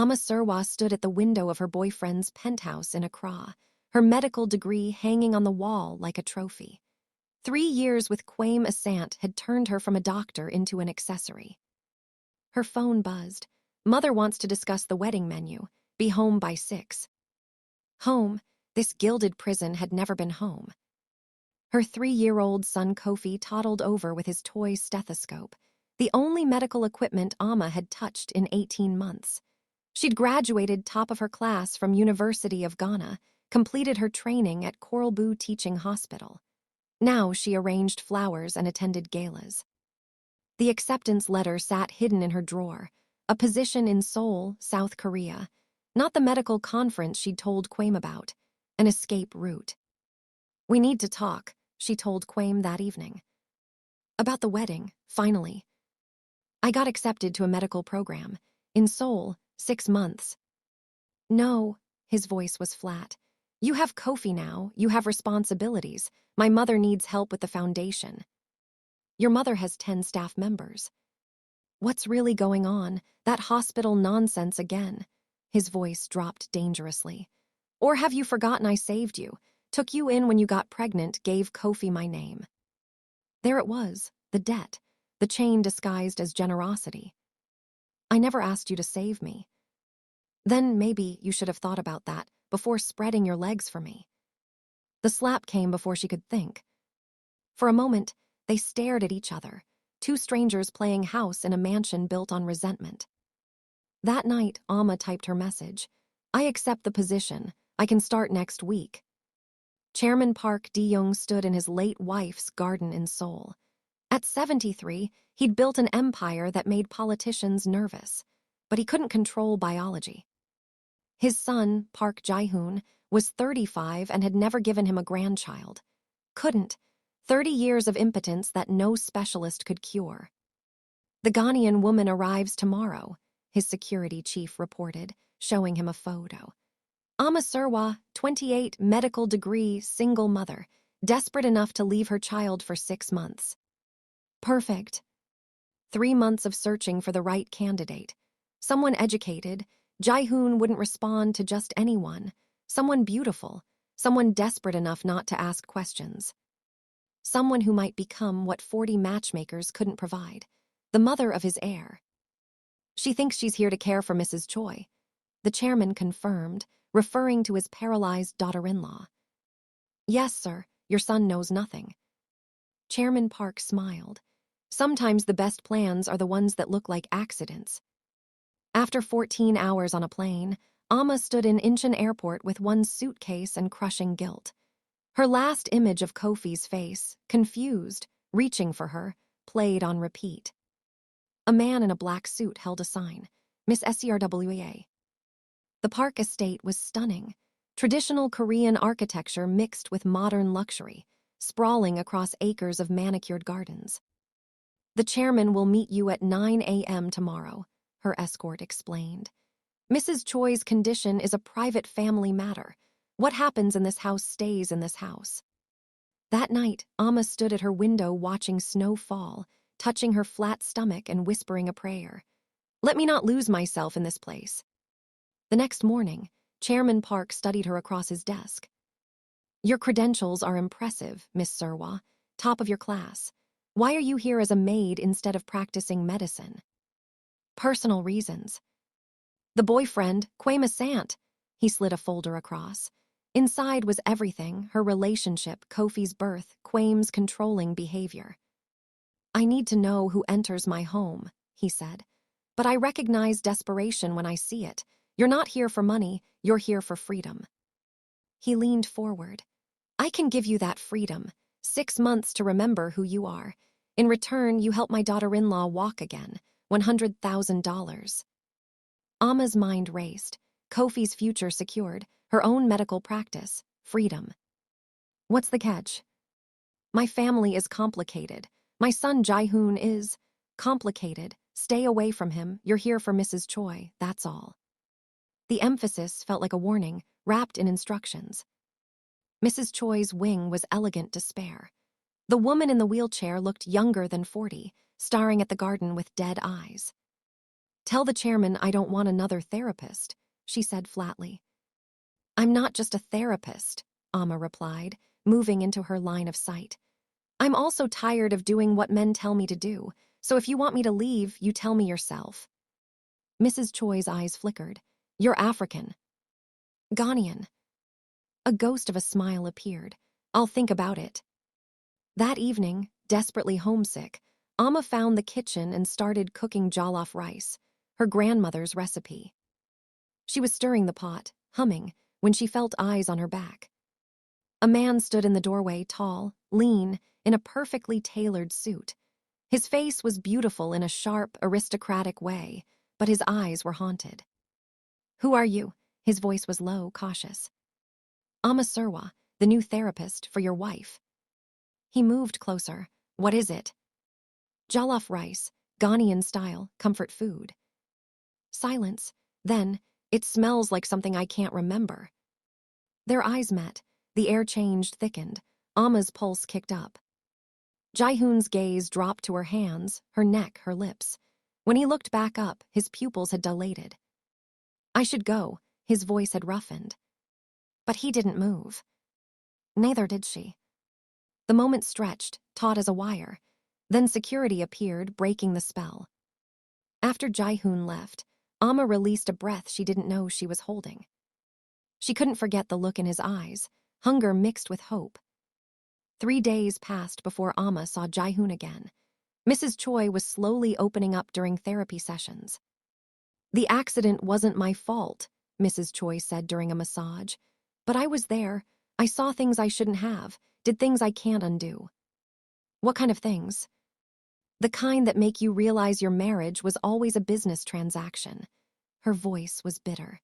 Serwaa stood at the window of her boyfriend's penthouse in Accra, her medical degree hanging on the wall like a trophy. 3 years with Kwame Asante had turned her from a doctor into an accessory. Her phone buzzed. Mother wants to discuss the wedding menu. Be home by 6. Home, this gilded prison had never been home. Her 3-year-old son Kofi toddled over with his toy stethoscope, the only medical equipment Amma had touched in 18 months. She'd graduated top of her class from University of Ghana, completed her training at Koralbu Teaching Hospital. Now she arranged flowers and attended galas. The acceptance letter sat hidden in her drawer, a position in Seoul, South Korea, not the medical conference she'd told Kwame about, an escape route. We need to talk, she told Kwame that evening. About the wedding, finally. I got accepted to a medical program. In Seoul, 6 months. No, his voice was flat. You have Kofi now, you have responsibilities. My mother needs help with the foundation. Your mother has 10 staff members. What's really going on? That hospital nonsense again. His voice dropped dangerously. Or have you forgotten I saved you, took you in when you got pregnant, gave Kofi my name? There it was, the debt, the chain disguised as generosity. I never asked you to save me. Then maybe you should have thought about that before spreading your legs for me. The slap came before she could think. For a moment, they stared at each other, two strangers playing house in a mansion built on resentment. That night, Amma typed her message. I accept the position. I can start next week. Chairman Park De-young stood in his late wife's garden in Seoul. At 73, he'd built an empire that made politicians nervous, but he couldn't control biology. His son, Park Jae-hoon, was 35 and had never given him a grandchild. Couldn't. 30 years of impotence that no specialist could cure. The Ghanaian woman arrives tomorrow, his security chief reported, showing him a photo. Amma Serwaa, 28, medical degree, single mother, desperate enough to leave her child for 6 months. Perfect. 3 months of searching for the right candidate. Someone educated. Jae-hoon wouldn't respond to just anyone. Someone beautiful. Someone desperate enough not to ask questions. Someone who might become what 40 matchmakers couldn't provide. The mother of his heir. She thinks she's here to care for Mrs. Choi. The chairman confirmed, referring to his paralyzed daughter-in-law. Yes, sir, your son knows nothing. Chairman Park smiled. Sometimes the best plans are the ones that look like accidents. After 14 hours on a plane, Amma stood in Incheon Airport with one suitcase and crushing guilt. Her last image of Kofi's face, confused, reaching for her, played on repeat. A man in a black suit held a sign, Miss Serwaa. The Park estate was stunning, traditional Korean architecture mixed with modern luxury, sprawling across acres of manicured gardens. The chairman will meet you at 9 a.m. tomorrow, her escort explained. Mrs. Choi's condition is a private family matter. What happens in this house stays in this house. That night, Amma stood at her window watching snow fall, touching her flat stomach and whispering a prayer. Let me not lose myself in this place. The next morning, Chairman Park studied her across his desk. Your credentials are impressive, Miss Serwaa, top of your class. Why are you here as a maid instead of practicing medicine? Personal reasons. The boyfriend, Kwame Asante. He slid a folder across. Inside was everything, her relationship, Kofi's birth, Kwame's controlling behavior. I need to know who enters my home, he said. But I recognize desperation when I see it. You're not here for money, you're here for freedom. He leaned forward. I can give you that freedom. 6 months to remember who you are. In return, you help my daughter-in-law walk again. $100,000. Amma's mind raced. Kofi's future secured. Her own medical practice. Freedom. What's the catch? My family is complicated. My son Jae-hoon is complicated. Stay away from him. You're here for Mrs. Choi, that's all. The emphasis felt like a warning, wrapped in instructions. Mrs. Choi's wing was elegant despair. The woman in the wheelchair looked younger than 40, staring at the garden with dead eyes. Tell the chairman I don't want another therapist, she said flatly. I'm not just a therapist, Amma replied, moving into her line of sight. I'm also tired of doing what men tell me to do, so if you want me to leave, you tell me yourself. Mrs. Choi's eyes flickered. You're African. Ghanaian. A ghost of a smile appeared. I'll think about it. That evening, desperately homesick, Amma found the kitchen and started cooking jollof rice, her grandmother's recipe. She was stirring the pot, humming, when she felt eyes on her back. A man stood in the doorway, tall, lean, in a perfectly tailored suit. His face was beautiful in a sharp, aristocratic way, but his eyes were haunted. Who are you? His voice was low, cautious. I'm a Serwaa, the new therapist for your wife. He moved closer. What is it? Jollof rice, Ghanaian style, comfort food. Silence. Then, it smells like something I can't remember. Their eyes met. The air changed, thickened. Amma's pulse kicked up. Jaehoon's gaze dropped to her hands, her neck, her lips. When he looked back up, his pupils had dilated. I should go, his voice had roughened. But he didn't move. Neither did she. The moment stretched, taut as a wire. Then security appeared, breaking the spell. After Jaehoon left, Amma released a breath she didn't know she was holding. She couldn't forget the look in his eyes, hunger mixed with hope. 3 days passed before Amma saw Jaehoon again. Mrs. Choi was slowly opening up during therapy sessions. The accident wasn't my fault, Mrs. Choi said during a massage. But I was there. I saw things I shouldn't have, did things I can't undo. What kind of things? The kind that make you realize your marriage was always a business transaction. Her voice was bitter.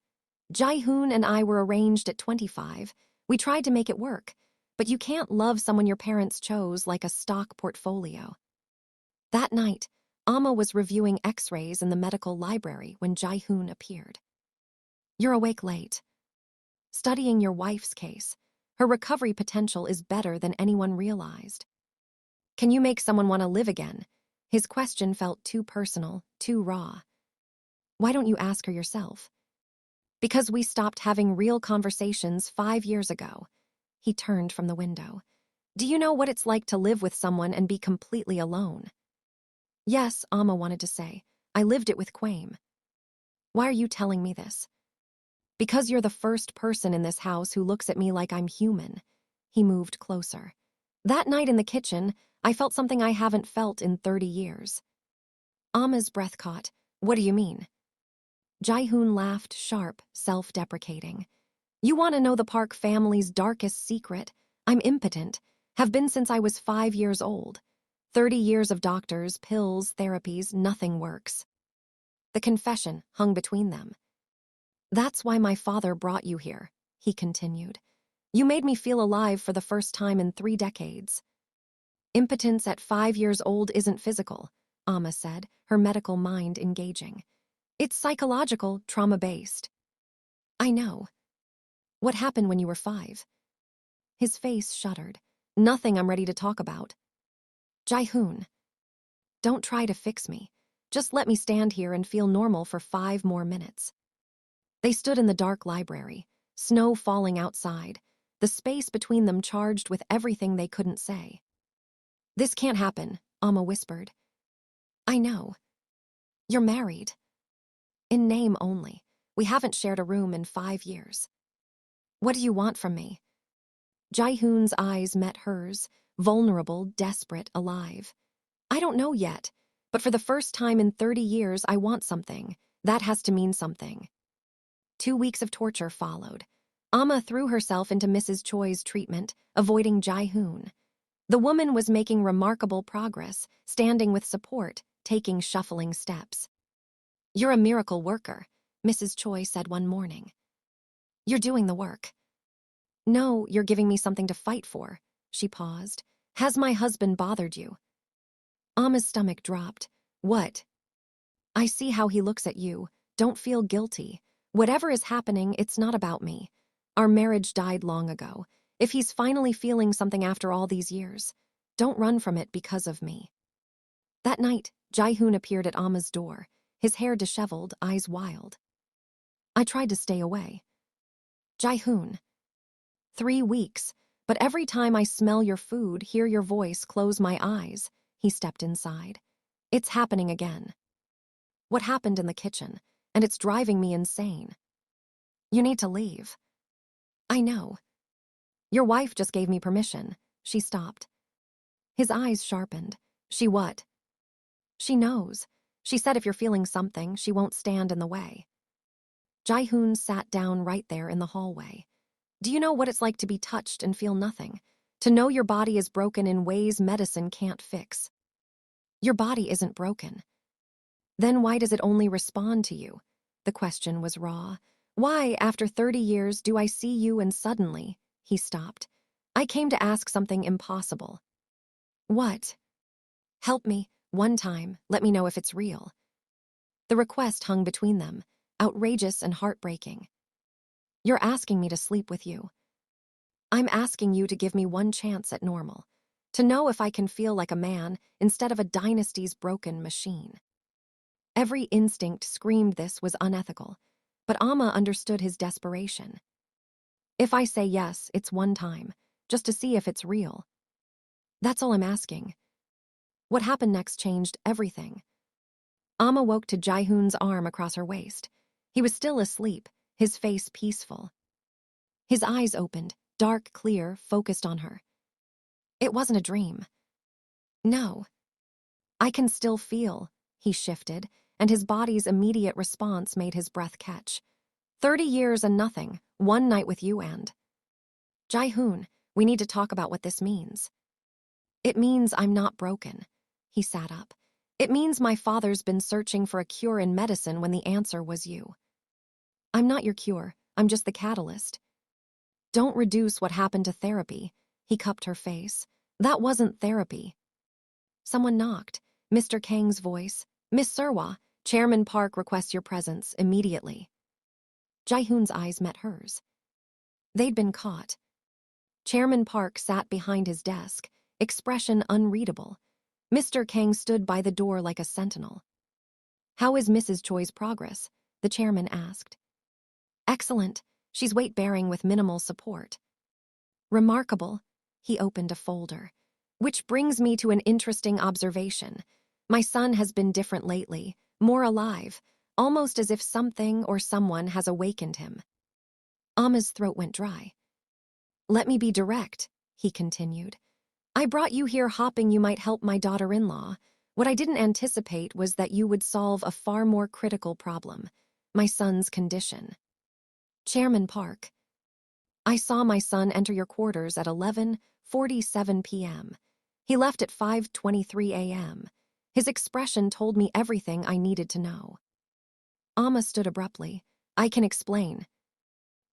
Jaehoon and I were arranged at 25. We tried to make it work, but you can't love someone your parents chose like a stock portfolio. That night, Amma was reviewing x-rays in the medical library when Jaehoon appeared. You're awake late. Studying your wife's case. Her recovery potential is better than anyone realized. Can you make someone want to live again? His question felt too personal, too raw. Why don't you ask her yourself? Because we stopped having real conversations 5 years ago. He turned from the window. Do you know what it's like to live with someone and be completely alone? Yes, Amma wanted to say. I lived it with Quame. Why are you telling me this? Because you're the first person in this house who looks at me like I'm human. He moved closer. That night in the kitchen, I felt something I haven't felt in 30 years. Amma's breath caught. What do you mean? Jaehoon laughed, sharp, self-deprecating. You want to know the Park family's darkest secret? I'm impotent. Have been since I was 5 years old. 30 years of doctors, pills, therapies, nothing works. The confession hung between them. That's why my father brought you here, he continued. You made me feel alive for the first time in 3 decades. Impotence at 5 years old isn't physical, Amma said, her medical mind engaging. It's psychological, trauma-based. I know. What happened when you were 5? His face shuddered. Nothing I'm ready to talk about. Jaehoon. Don't try to fix me. Just let me stand here and feel normal for 5 more minutes. They stood in the dark library, snow falling outside, the space between them charged with everything they couldn't say. This can't happen, Amma whispered. I know. You're married. In name only. We haven't shared a room in 5 years. What do you want from me? Jaehoon's eyes met hers, vulnerable, desperate, alive. I don't know yet, but for the first time in 30 years I want something. That has to mean something. 2 weeks of torture followed. Amma threw herself into Mrs. Choi's treatment, avoiding Jaehoon. The woman was making remarkable progress, standing with support, taking shuffling steps. You're a miracle worker, Mrs. Choi said one morning. You're doing the work. No, you're giving me something to fight for. She paused. Has my husband bothered you? Amma's stomach dropped. What? I see how he looks at you. Don't feel guilty. Whatever is happening, it's not about me. Our marriage died long ago. If he's finally feeling something after all these years, don't run from it because of me. That night, Jaehoon appeared at Amma's door. his hair disheveled, eyes wild. I tried to stay away. Jae-hoon. 3 weeks, but every time I smell your food, hear your voice, close my eyes, he stepped inside. It's happening again. What happened in the kitchen, and it's driving me insane. You need to leave. I know. Your wife just gave me permission. She stopped. His eyes sharpened. She what? She knows. She said if you're feeling something, she won't stand in the way. Jae-hoon sat down right there in the hallway. Do you know what it's like to be touched and feel nothing? To know your body is broken in ways medicine can't fix. Your body isn't broken. Then why does it only respond to you? The question was raw. Why, after 30 years, do I see you and suddenly? He stopped. I came to ask something impossible. What? Help me, one time, let me know if it's real. The request hung between them, outrageous and heartbreaking. You're asking me to sleep with you. I'm asking you to give me one chance at normal, to know if I can feel like a man instead of a dynasty's broken machine. Every instinct screamed this was unethical, but Amma understood his desperation. If I say yes, it's one time, just to see if it's real. That's all I'm asking. What happened next changed everything. Amma woke to Jae-hoon's arm across her waist. He was still asleep, his face peaceful. His eyes opened, dark, clear, focused on her. It wasn't a dream. No. I can still feel. He shifted, and his body's immediate response made his breath catch. 30 years and nothing, one night with you and... Jae-hoon, we need to talk about what this means. It means I'm not broken. He sat up. It means my father's been searching for a cure in medicine when the answer was you. I'm not your cure, I'm just the catalyst. Don't reduce what happened to therapy. He cupped her face. That wasn't therapy. Someone knocked. Mr. Kang's voice. Miss Serwaa, Chairman Park requests your presence immediately. Jae-hoon's eyes met hers. They'd been caught. Chairman Park sat behind his desk, expression unreadable. Mr. Kang stood by the door like a sentinel. How is Mrs. Choi's progress? The chairman asked. Excellent. She's weight-bearing with minimal support. Remarkable. He opened a folder. Which brings me to an interesting observation. My son has been different lately, more alive, almost as if something or someone has awakened him. Amma's throat went dry. Let me be direct, he continued. I brought you here hoping you might help my daughter-in-law. What I didn't anticipate was that you would solve a far more critical problem, my son's condition. Chairman Park. I saw my son enter your quarters at 11:47 p.m. He left at 5:23 a.m. His expression told me everything I needed to know. Amma stood abruptly. I can explain.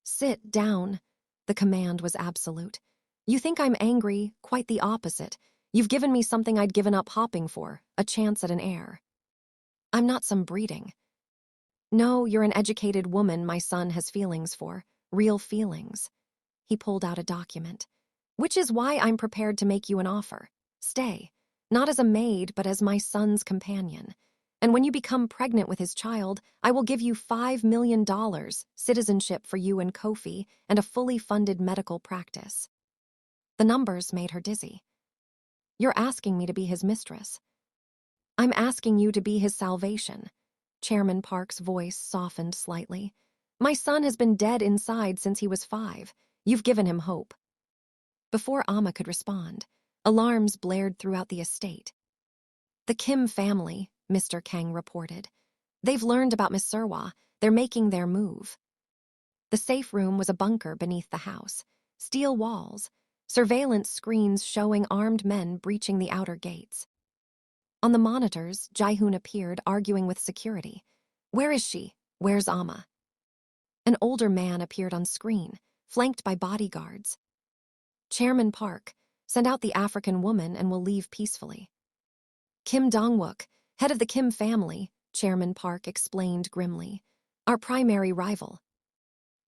Sit down. The command was absolute. You think I'm angry? Quite the opposite. You've given me something I'd given up hopping for, a chance at an heir. I'm not some breeding. No, you're an educated woman my son has feelings for, real feelings. He pulled out a document. Which is why I'm prepared to make you an offer. Stay, not as a maid, but as my son's companion. And when you become pregnant with his child, I will give you $5 million, citizenship for you and Kofi, and a fully funded medical practice. The numbers made her dizzy. You're asking me to be his mistress. I'm asking you to be his salvation. Chairman Park's voice softened slightly. My son has been dead inside since he was 5. You've given him hope. Before Amma could respond, alarms blared throughout the estate. The Kim family, Mr. Kang reported. They've learned about Miss Serwaa. They're making their move. The safe room was a bunker beneath the house. Steel walls, surveillance screens showing armed men breaching the outer gates. On the monitors, Jae-hoon appeared, arguing with security. Where is she? Where's Amma? An older man appeared on screen, flanked by bodyguards. Chairman Park, send out the African woman and we'll leave peacefully. Kim Dong-wook, head of the Kim family, Chairman Park explained grimly. Our primary rival.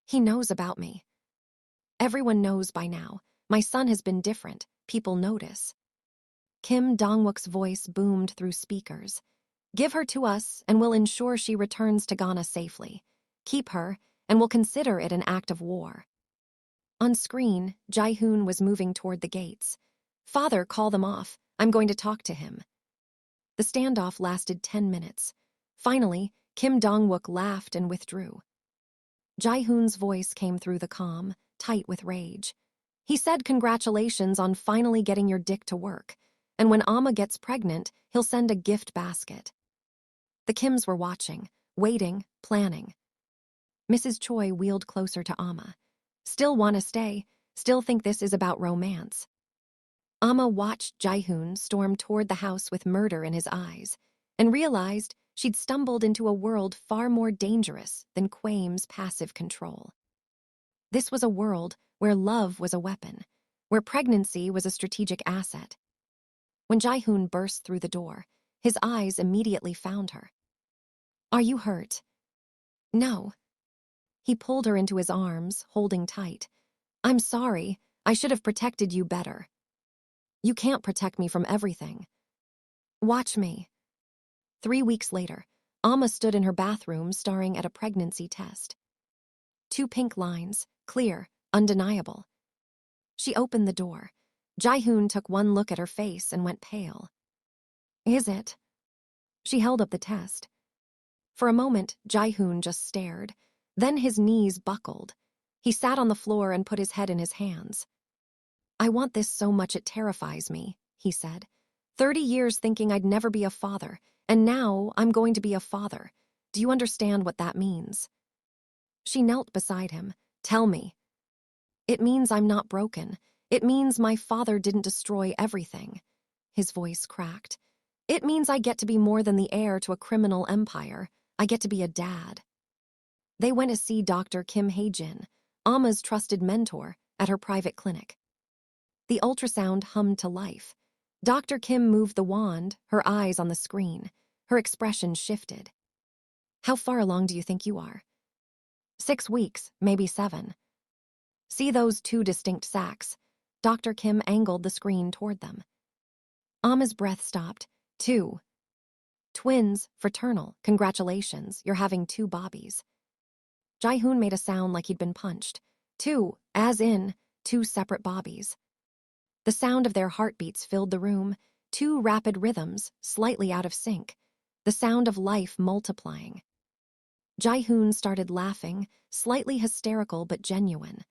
He knows about me. Everyone knows by now. My son has been different. People notice. Kim Dong-wook's voice boomed through speakers. Give her to us, and we'll ensure she returns to Ghana safely. Keep her, and we'll consider it an act of war." On screen, Jae-hoon was moving toward the gates. "Father, call them off. I'm going to talk to him." The standoff lasted 10 minutes. Finally, Kim Dong-wook laughed and withdrew. Jae-hoon's voice came through the comm, tight with rage. He said, "Congratulations on finally getting your dick to work. And when Amma gets pregnant, he'll send a gift basket." The Kims were watching, waiting, planning. Mrs. Choi wheeled closer to Amma. "Still want to stay? Still think this is about romance?" Amma watched Jae-hoon storm toward the house with murder in his eyes and realized she'd stumbled into a world far more dangerous than Kwaim's passive control. This was a world where love was a weapon, where pregnancy was a strategic asset. When Jae-hoon burst through the door, his eyes immediately found her. "Are you hurt?" "No." He pulled her into his arms, holding tight. "I'm sorry. I should have protected you better." "You can't protect me from everything." "Watch me." 3 weeks later, Amma stood in her bathroom staring at a pregnancy test. 2 pink lines, clear, undeniable. She opened the door. Jae-hoon took one look at her face and went pale. "Is it?" She held up the test. For a moment, Jae-hoon just stared. Then his knees buckled. He sat on the floor and put his head in his hands. "I want this so much it terrifies me," he said. 30 years thinking I'd never be a father, and now I'm going to be a father. Do you understand what that means?" She knelt beside him. "Tell me." "It means I'm not broken. It means my father didn't destroy everything." His voice cracked. "It means I get to be more than the heir to a criminal empire. I get to be a dad." They went to see Dr. Kim Hae-jin, Amma's trusted mentor, at her private clinic. The ultrasound hummed to life. Dr. Kim moved the wand, her eyes on the screen. Her expression shifted. "How far along do you think you are?" 6 weeks, maybe 7. "See those 2 distinct sacs?" Dr. Kim angled the screen toward them. Amma's breath stopped. 2. "Twins, fraternal, congratulations, you're having 2 bobbies." Jae-hoon made a sound like he'd been punched. 2, as in, 2 separate bobbies. The sound of their heartbeats filled the room, 2 rapid rhythms, slightly out of sync. The sound of life multiplying. Jae-hoon started laughing, slightly hysterical but genuine.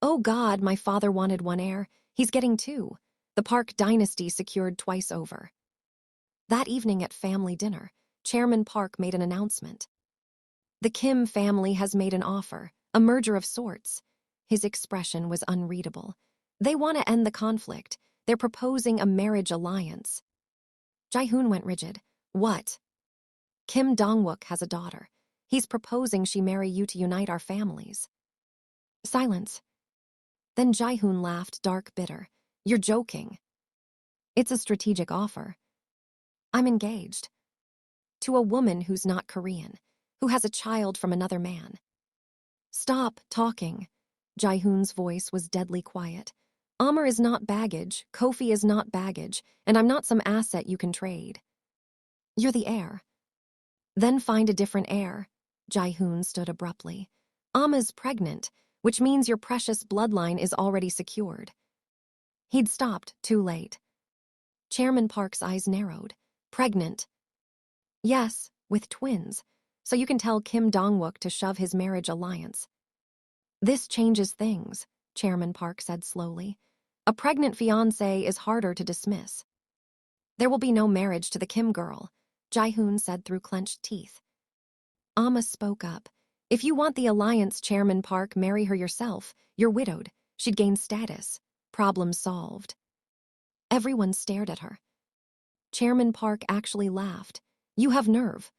"Oh God, my father wanted 1 heir. He's getting 2. The Park dynasty secured twice over." That evening at family dinner, Chairman Park made an announcement. "The Kim family has made an offer, a merger of sorts." His expression was unreadable. "They want to end the conflict. They're proposing a marriage alliance." Jae-hoon went rigid. "What?" "Kim Dong-wook has a daughter. He's proposing she marry you to unite our families." Silence. Then Jae-hoon laughed, dark bitter. "You're joking." "It's a strategic offer." "I'm engaged. To a woman who's not Korean, who has a child from another man." "Stop talking." Jae-hoon's voice was deadly quiet. "Amr is not baggage, Kofi is not baggage, and I'm not some asset you can trade." "You're the heir." "Then find a different heir." Jae-hoon stood abruptly. "Amma's pregnant, which means your precious bloodline is already secured." He'd stopped, too late. Chairman Park's eyes narrowed. "Pregnant?" "Yes, with twins, so you can tell Kim Dong-wook to shove his marriage alliance." "This changes things," Chairman Park said slowly. "A pregnant fiancé is harder to dismiss." "There will be no marriage to the Kim girl," Jae-hoon said through clenched teeth. Amma spoke up. "If you want the alliance, Chairman Park, marry her yourself. You're widowed. She'd gain status. Problem solved." Everyone stared at her. Chairman Park actually laughed. "You have nerve."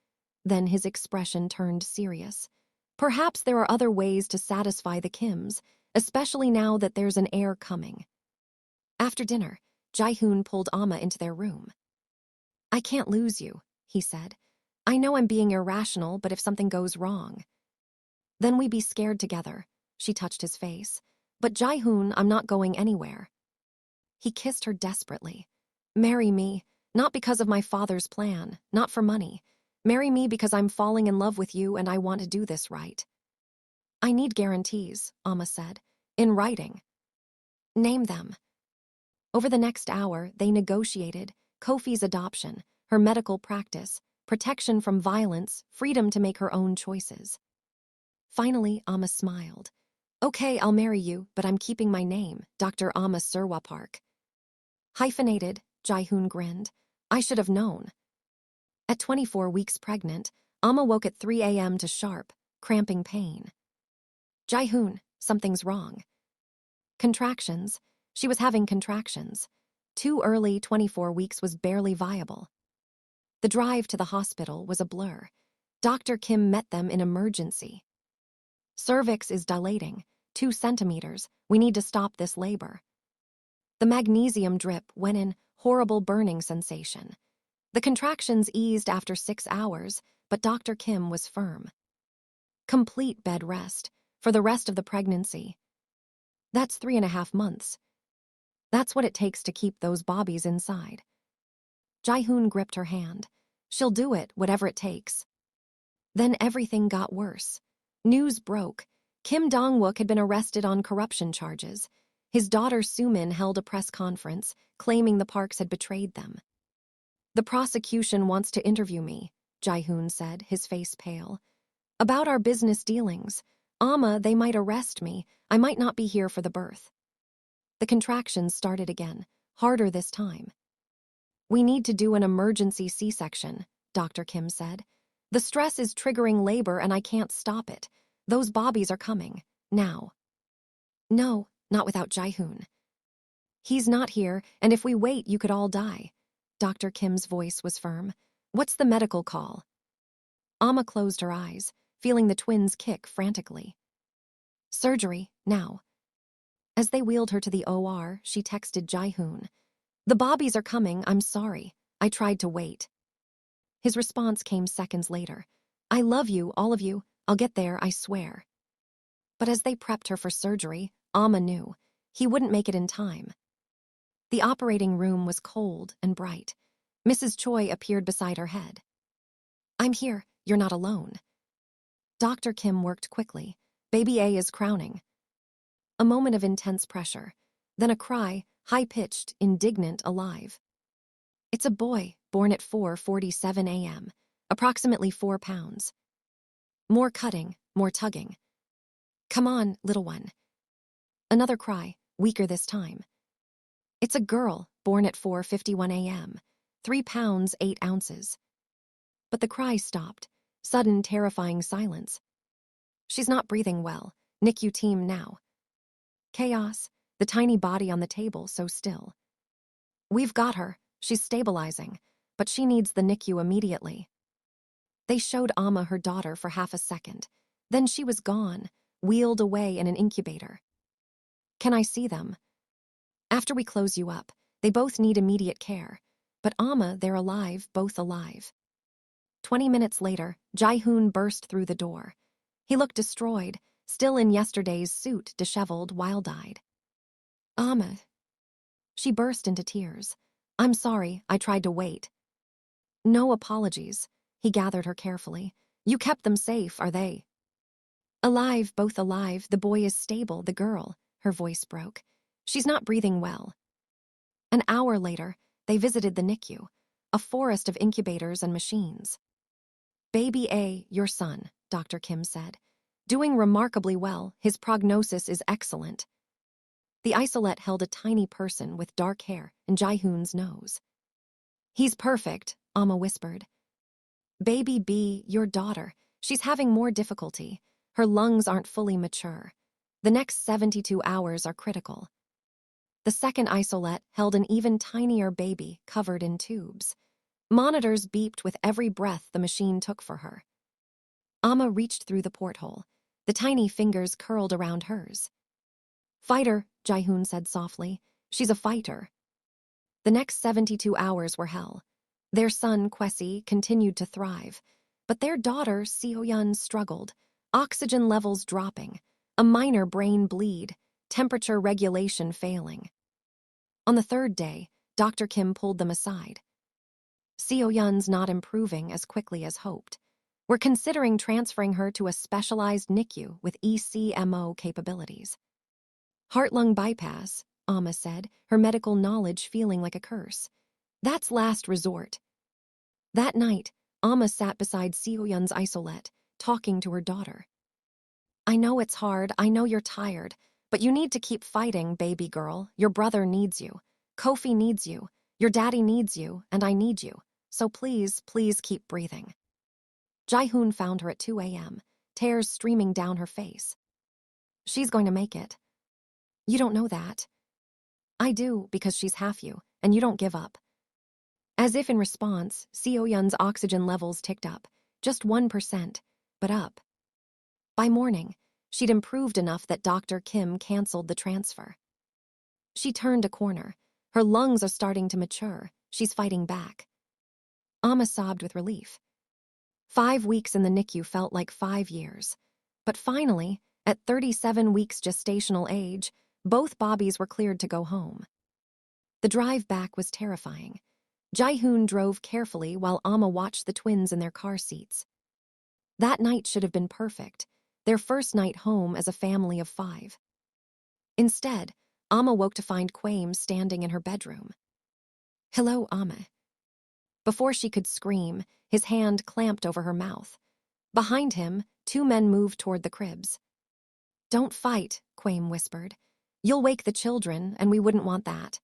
Then his expression turned serious. "Perhaps there are other ways to satisfy the Kims, especially now that there's an heir coming." After dinner, Jae-hoon pulled Amma into their room. "I can't lose you," he said. "I know I'm being irrational, but if something goes wrong." "Then we be scared together." She touched his face. "But Jae-hoon, I'm not going anywhere." He kissed her desperately. "Marry me. Not because of my father's plan, not for money. Marry me because I'm falling in love with you and I want to do this right. I need guarantees, Amma said. In writing. Name them. Over the next hour, they negotiated Kofi's adoption, her medical practice, protection from violence, freedom to make her own choices. Finally, Amma smiled. Okay, I'll marry you, but I'm keeping my name, Dr. Amma Serwaa Park. Hyphenated, Jae-hoon grinned. I should have known. At 24 weeks pregnant, Amma woke at 3 a.m. to sharp, cramping pain. Jae-hoon, something's wrong. Contractions. She was having contractions. Too early, 24 weeks was barely viable. The drive to the hospital was a blur. Dr. Kim met them in emergency. Cervix is dilating, 2 centimeters. We need to stop this labor. The magnesium drip went in, horrible burning sensation. The contractions eased after 6 hours, but Dr. Kim was firm. Complete bed rest for the rest of the pregnancy. That's 3.5 months. That's what it takes to keep those bobbies inside. Jae-hoon gripped her hand. She'll do it, whatever it takes. Then everything got worse. News broke. Kim Dong-wook had been arrested on corruption charges. His daughter Soo-min held a press conference, claiming the Parks had betrayed them. The prosecution wants to interview me, Jae-hoon said, his face pale. About our business dealings. Amma, they might arrest me. I might not be here for the birth. The contractions started again, harder this time. We need to do an emergency C-section, Dr. Kim said. The stress is triggering labor and I can't stop it. Those bobbies are coming, now. No, not without Jae-hoon. He's not here, and if we wait, you could all die. Dr. Kim's voice was firm. What's the medical call? Amma closed her eyes, feeling the twins kick frantically. Surgery, now. As they wheeled her to the OR, she texted Jae-hoon. The bobbies are coming, I'm sorry. I tried to wait. His response came seconds later. I love you, all of you. I'll get there, I swear. But as they prepped her for surgery, Amma knew. He wouldn't make it in time. The operating room was cold and bright. Mrs. Choi appeared beside her head. I'm here, you're not alone. Dr. Kim worked quickly. Baby A is crowning. A moment of intense pressure. Then a cry, high-pitched, indignant, alive. It's a boy, born at 4:47 a.m., approximately 4 pounds. More cutting, more tugging. Come on, little one. Another cry, weaker this time. It's a girl, born at 4:51 a.m., 3 pounds, 8 ounces. But the cry stopped, sudden, terrifying silence. She's not breathing well. NICU team now. Chaos, the tiny body on the table so still. We've got her, she's stabilizing, but she needs the NICU immediately. They showed Amma her daughter for half a second. Then she was gone, wheeled away in an incubator. Can I see them? After we close you up, they both need immediate care. But Amma, they're alive, both alive. 20 minutes later, Jae-hoon burst through the door. He looked destroyed, still in yesterday's suit, disheveled, wild-eyed. Amma. She burst into tears. I'm sorry, I tried to wait. No apologies. He gathered her carefully. You kept them safe, are they? Alive, both alive. The boy is stable, the girl. Her voice broke. She's not breathing well. An hour later, they visited the NICU, a forest of incubators and machines. Baby A, your son, Dr. Kim said. Doing remarkably well, his prognosis is excellent. The isolette held a tiny person with dark hair and Jae-hoon's nose. He's perfect, Amma whispered. Baby B, your daughter, she's having more difficulty. Her lungs aren't fully mature. The next 72 hours are critical. The second isolette held an even tinier baby covered in tubes. Monitors beeped with every breath the machine took for her. Amma reached through the porthole. The tiny fingers curled around hers. Fighter, Jae-hoon said softly. She's a fighter. The next 72 hours were hell. Their son, Kwesi, continued to thrive. But their daughter, Seo-yeon, struggled. Oxygen levels dropping. A minor brain bleed. Temperature regulation failing. On the third day, Dr. Kim pulled them aside. Seo-yun's not improving as quickly as hoped. We're considering transferring her to a specialized NICU with ECMO capabilities. Heart-lung bypass, Amma said, her medical knowledge feeling like a curse. That's last resort. That night, Amma sat beside Seo-yun's isolette, talking to her daughter. I know it's hard, I know you're tired, but you need to keep fighting, baby girl. Your brother needs you. Kofi needs you. Your daddy needs you, and I need you. So please, please keep breathing. Jae-hoon found her at 2 a.m., tears streaming down her face. She's going to make it. You don't know that. I do, because she's half you, and you don't give up. As if in response, Seo-yun's oxygen levels ticked up, just 1%, but up. By morning, she'd improved enough that Dr. Kim canceled the transfer. She turned a corner. Her lungs are starting to mature. She's fighting back. Amma sobbed with relief. 5 weeks in the NICU felt like 5 years. But finally, at 37 weeks gestational age, both Bobbies were cleared to go home. The drive back was terrifying. Jae-hoon drove carefully while Amma watched the twins in their car seats. That night should have been perfect, their first night home as a family of 5. Instead, Amma woke to find Kwaim standing in her bedroom. Hello, Amma. Before she could scream, his hand clamped over her mouth. Behind him, 2 men moved toward the cribs. Don't fight, Kwaim whispered. You'll wake the children, and we wouldn't want that.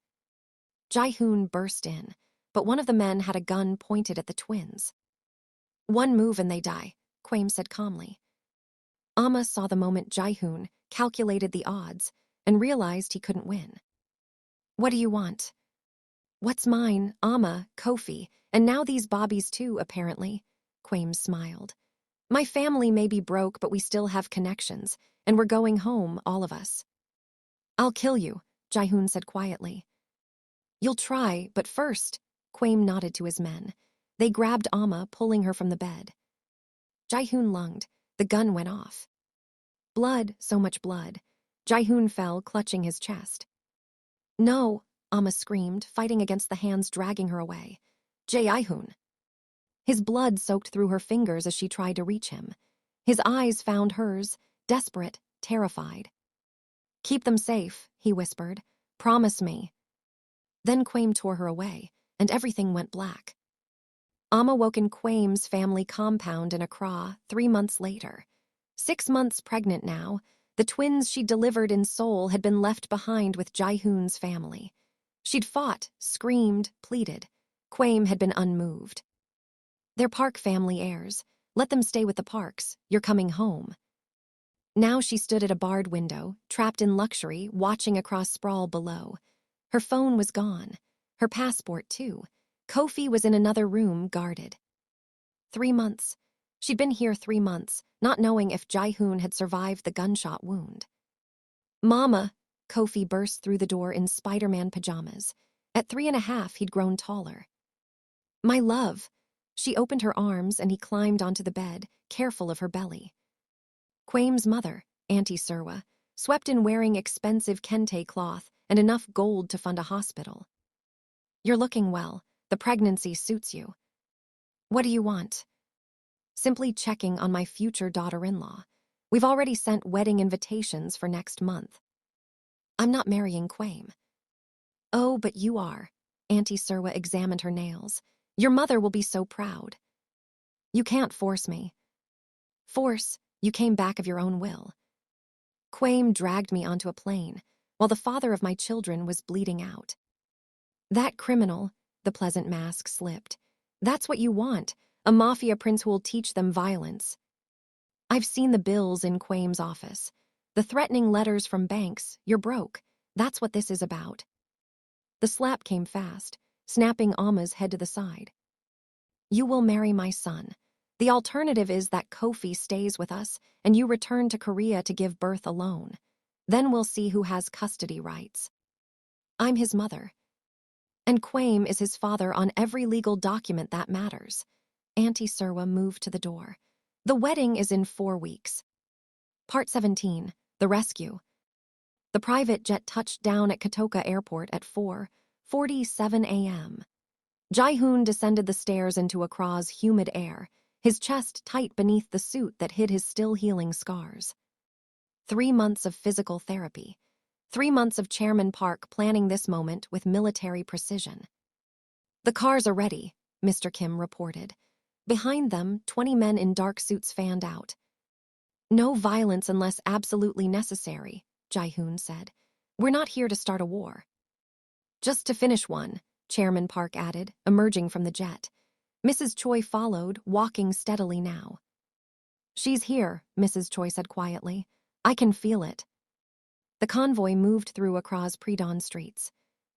Jae-hoon burst in, but one of the men had a gun pointed at the twins. One move and they die, Kwaim said calmly. Amma saw the moment Jae-hoon calculated the odds and realized he couldn't win. What do you want? What's mine, Amma, Kofi, and now these Bobbies too, apparently, Kwaim smiled. My family may be broke, but we still have connections, and we're going home, all of us. I'll kill you, Jae-hoon said quietly. You'll try, but first, Kwaim nodded to his men. They grabbed Amma, pulling her from the bed. Jae-hoon lunged. The gun went off. Blood, so much blood. Jae-hoon fell, clutching his chest. No, Amma screamed, fighting against the hands dragging her away. Jae-hoon. His blood soaked through her fingers as she tried to reach him. His eyes found hers, desperate, terrified. Keep them safe, he whispered. Promise me. Then Kwaim tore her away, and everything went black. Amma woke in Kwaim's family compound in Accra 3 months later. 6 months pregnant now, the twins she'd delivered in Seoul had been left behind with Jae-hoon's family. She'd fought, screamed, pleaded. Kwaim had been unmoved. They're Park family heirs. Let them stay with the Parks. You're coming home. Now she stood at a barred window, trapped in luxury, watching across sprawl below. Her phone was gone. Her passport, too. Kofi was in another room, guarded. 3 months. She'd been here 3 months, not knowing if Jae-hoon had survived the gunshot wound. Mama! Kofi burst through the door in Spider-Man pajamas. At 3.5, he'd grown taller. My love! She opened her arms and he climbed onto the bed, careful of her belly. Kwaim's mother, Auntie Serwaa, swept in wearing expensive kente cloth and enough gold to fund a hospital. You're looking well. The pregnancy suits you. What do you want? Simply checking on my future daughter-in-law. We've already sent wedding invitations for next month. I'm not marrying Kwaim. Oh, but you are. Auntie Serwaa examined her nails. Your mother will be so proud. You can't force me. Force? You came back of your own will. Kwaim dragged me onto a plane, while the father of my children was bleeding out. That criminal, the pleasant mask slipped. That's what you want, a Mafia prince who'll teach them violence. I've seen the bills in Kwaim's office. The threatening letters from banks, you're broke. That's what this is about. The slap came fast, snapping Amma's head to the side. You will marry my son. The alternative is that Kofi stays with us and you return to Korea to give birth alone. Then we'll see who has custody rights. I'm his mother. And Kwaim is his father on every legal document that matters. Auntie Serwaa moved to the door. The wedding is in 4 weeks. Part 17, The Rescue. The private jet touched down at Kotoka Airport at 4:47 a.m. Jae-hoon descended the stairs into Accra's humid air, his chest tight beneath the suit that hid his still-healing scars. 3 months of physical therapy. 3 months of Chairman Park planning this moment with military precision. "The cars are ready," Mr. Kim reported. Behind them, 20 men in dark suits fanned out. "No violence unless absolutely necessary," Jae-hoon said. "We're not here to start a war." "Just to finish one," Chairman Park added, emerging from the jet. Mrs. Choi followed, walking steadily now. "She's here," Mrs. Choi said quietly. "I can feel it." The convoy moved through Accra's pre-dawn streets.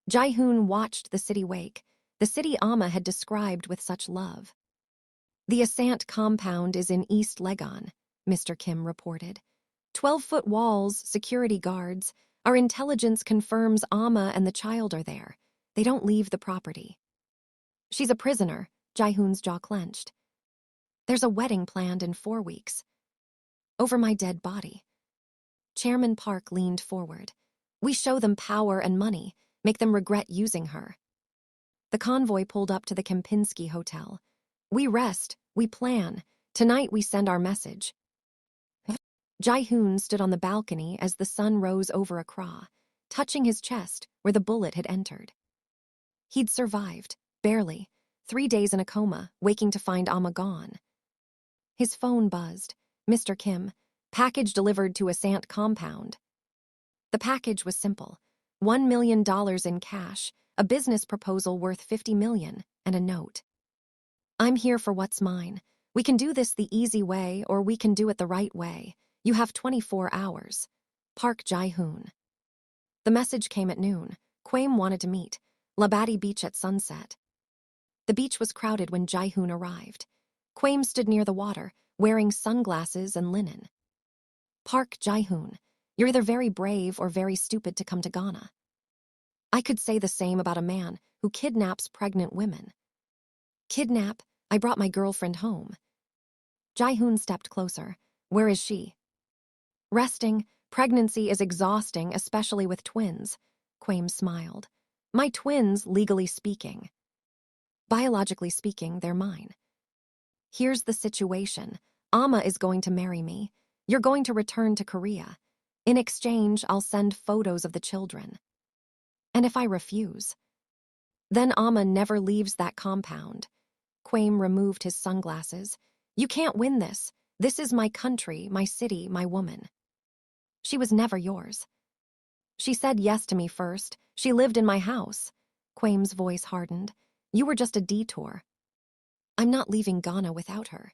Jae-hoon watched the city wake, the city Amma had described with such love. "The Asant compound is in East Legon," Mr. Kim reported. 12-foot walls, security guards. Our intelligence confirms Amma and the child are there. They don't leave the property." "She's a prisoner," Jae-hoon's jaw clenched. "There's a wedding planned in 4 weeks. Over my dead body." Chairman Park leaned forward. "We show them power and money, make them regret using her." The convoy pulled up to the Kempinski Hotel. "We rest, we plan. Tonight we send our message." Jae-hoon stood on the balcony as the sun rose over Accra, touching his chest where the bullet had entered. He'd survived, barely, 3 days in a coma, waking to find Amma gone. His phone buzzed. "Mr. Kim, package delivered to Asant compound." The package was simple. $1 million in cash, a business proposal worth $50 million, and a note. "I'm here for what's mine. We can do this the easy way or we can do it the right way. You have 24 hours. Park Jae-hoon." The message came at noon. Kwame wanted to meet. Labadi Beach at sunset. The beach was crowded when Jae-hoon arrived. Kwame stood near the water, wearing sunglasses and linen. "Park Jae-hoon, you're either very brave or very stupid to come to Ghana. I could say the same about a man who kidnaps pregnant women." "Kidnap? I brought my girlfriend home." Jae-hoon stepped closer. "Where is she?" "Resting. Pregnancy is exhausting, especially with twins." Kwame smiled. "My twins, legally speaking. Biologically speaking, they're mine. Here's the situation. Amma is going to marry me. You're going to return to Korea. In exchange, I'll send photos of the children. And if I refuse? Then Amma never leaves that compound." Kwame removed his sunglasses. "You can't win this. This is my country, my city, my woman." "She was never yours." "She said yes to me first. She lived in my house." Kwame's voice hardened. "You were just a detour." "I'm not leaving Ghana without her."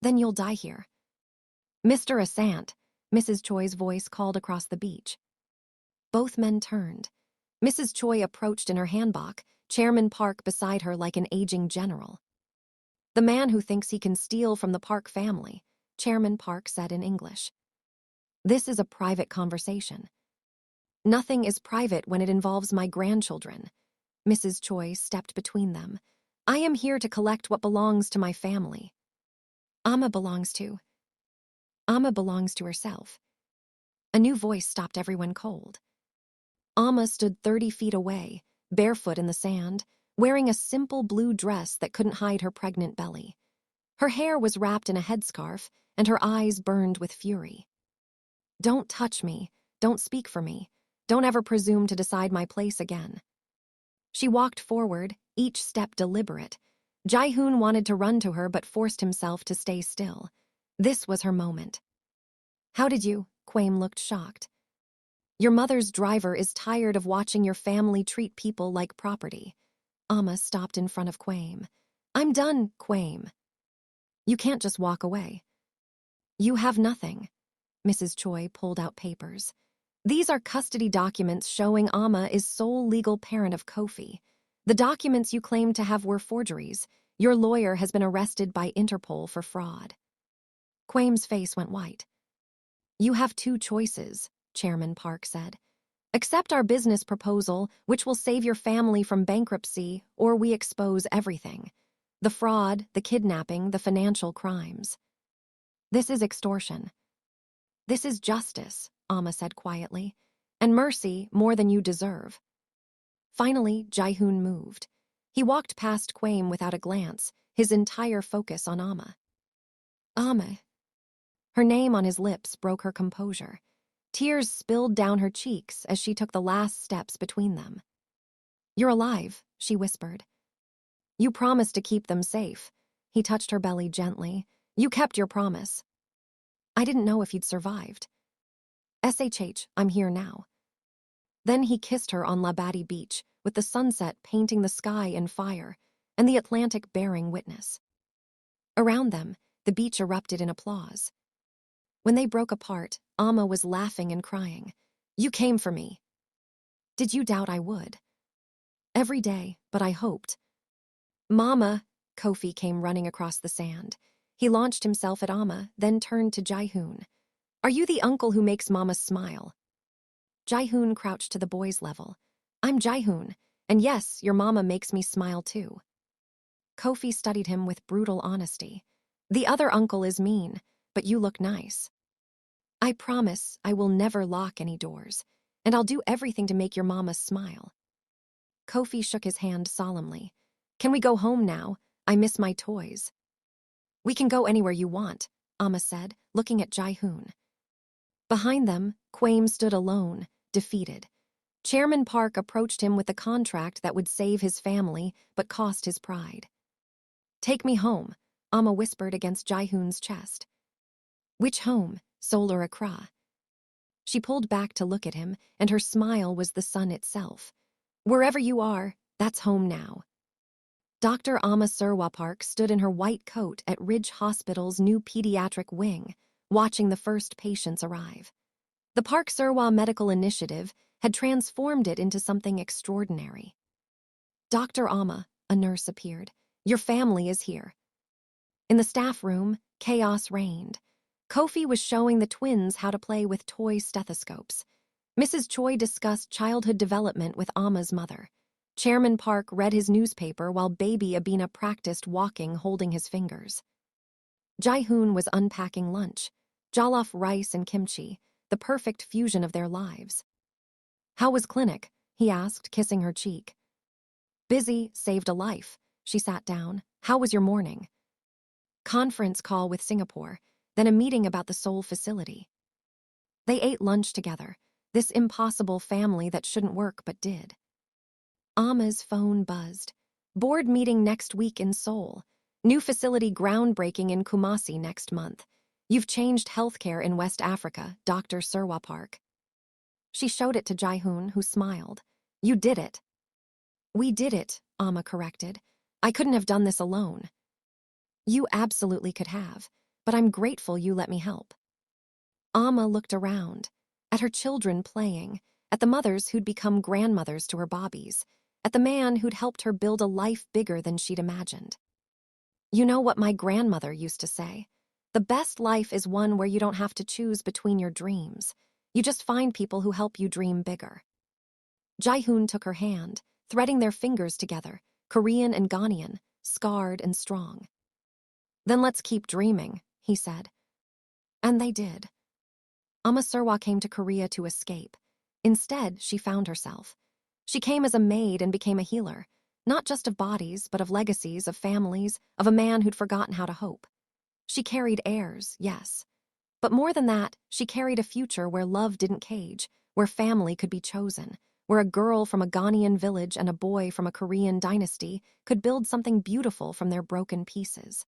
"Then you'll die here." "Mr. Asant," Mrs. Choi's voice called across the beach. Both men turned. Mrs. Choi approached in her hanbok, Chairman Park beside her like an aging general. "The man who thinks he can steal from the Park family," Chairman Park said in English. "This is a private conversation." "Nothing is private when it involves my grandchildren." Mrs. Choi stepped between them. "I am here to collect what belongs to my family." Amma belongs to herself." A new voice stopped everyone cold. Amma stood 30 feet away, barefoot in the sand, wearing a simple blue dress that couldn't hide her pregnant belly. Her hair was wrapped in a headscarf, and her eyes burned with fury. "Don't touch me. Don't speak for me. Don't ever presume to decide my place again." She walked forward, each step deliberate. Jae-hoon wanted to run to her but forced himself to stay still. This was her moment. "How did you?" Kwame looked shocked. "Your mother's driver is tired of watching your family treat people like property." Amma stopped in front of Kwame. "I'm done, Kwame." "You can't just walk away." "You have nothing." Mrs. Choi pulled out papers. "These are custody documents showing Amma is sole legal parent of Kofi. The documents you claimed to have were forgeries. Your lawyer has been arrested by Interpol for fraud." Kwame's face went white. "You have 2 choices," Chairman Park said. "Accept our business proposal, which will save your family from bankruptcy, or we expose everything. The fraud, the kidnapping, the financial crimes." "This is extortion." "This is justice," Amma said quietly, "and mercy more than you deserve." Finally, Jae-hoon moved. He walked past Quame without a glance, his entire focus on Amma. Amma. Her name on his lips broke her composure. Tears spilled down her cheeks as she took the last steps between them. "You're alive," she whispered. "You promised to keep them safe." He touched her belly gently. "You kept your promise." "I didn't know if you'd survived." I'm here now." Then he kissed her on Labadi Beach, with the sunset painting the sky in fire, and the Atlantic bearing witness. Around them, the beach erupted in applause. When they broke apart, Amma was laughing and crying. "You came for me." "Did you doubt I would?" "Every day, but I hoped." "Mama," Kofi came running across the sand. He launched himself at Amma, then turned to Jaehoon. "Are you the uncle who makes Mama smile?" Jaehoon crouched to the boy's level. "I'm Jaehoon, and yes, your mama makes me smile too." Kofi studied him with brutal honesty. "The other uncle is mean, but you look nice." "I promise I will never lock any doors, and I'll do everything to make your mama smile." Kofi shook his hand solemnly. "Can we go home now? I miss my toys." "We can go anywhere you want," Amma said, looking at Jaehoon. Behind them, Quame stood alone, defeated. Chairman Park approached him with the contract that would save his family, but cost his pride. "Take me home," Amma whispered against Jaehoon's chest. "Which home, Seoul or Accra?" She pulled back to look at him, and her smile was the sun itself. "Wherever you are, that's home now." Dr. Amma Serwaa Park stood in her white coat at Ridge Hospital's new pediatric wing, watching the first patients arrive. The Park Serwaa Medical Initiative had transformed it into something extraordinary. "Dr. Amma," a nurse appeared. "Your family is here." In the staff room, chaos reigned. Kofi was showing the twins how to play with toy stethoscopes. Mrs. Choi discussed childhood development with Amma's mother. Chairman Park read his newspaper while baby Abina practiced walking holding his fingers. Jaehoon was unpacking lunch, jollof rice and kimchi, the perfect fusion of their lives. "How was clinic?" he asked, kissing her cheek. "Busy, saved a life." She sat down. "How was your morning?" "Conference call with Singapore, then a meeting about the Seoul facility." They ate lunch together, this impossible family that shouldn't work but did. Amma's phone buzzed. "Board meeting next week in Seoul. New facility groundbreaking in Kumasi next month. You've changed healthcare in West Africa, Dr. Serwaa Park." She showed it to Jaehoon, who smiled. "You did it." "We did it," Amma corrected. "I couldn't have done this alone." "You absolutely could have, but I'm grateful you let me help." Amma looked around, at her children playing, at the mothers who'd become grandmothers to her bobbies, at the man who'd helped her build a life bigger than she'd imagined. "You know what my grandmother used to say? The best life is one where you don't have to choose between your dreams. You just find people who help you dream bigger." Jaehoon took her hand, threading their fingers together, Korean and Ghanaian, scarred and strong. "Then let's keep dreaming," he said. And they did. Amma Serwaa came to Korea to escape. Instead, she found herself. She came as a maid and became a healer, not just of bodies, but of legacies, of families, of a man who'd forgotten how to hope. She carried heirs, yes. But more than that, she carried a future where love didn't cage, where family could be chosen, where a girl from a Ghanaian village and a boy from a Korean dynasty could build something beautiful from their broken pieces.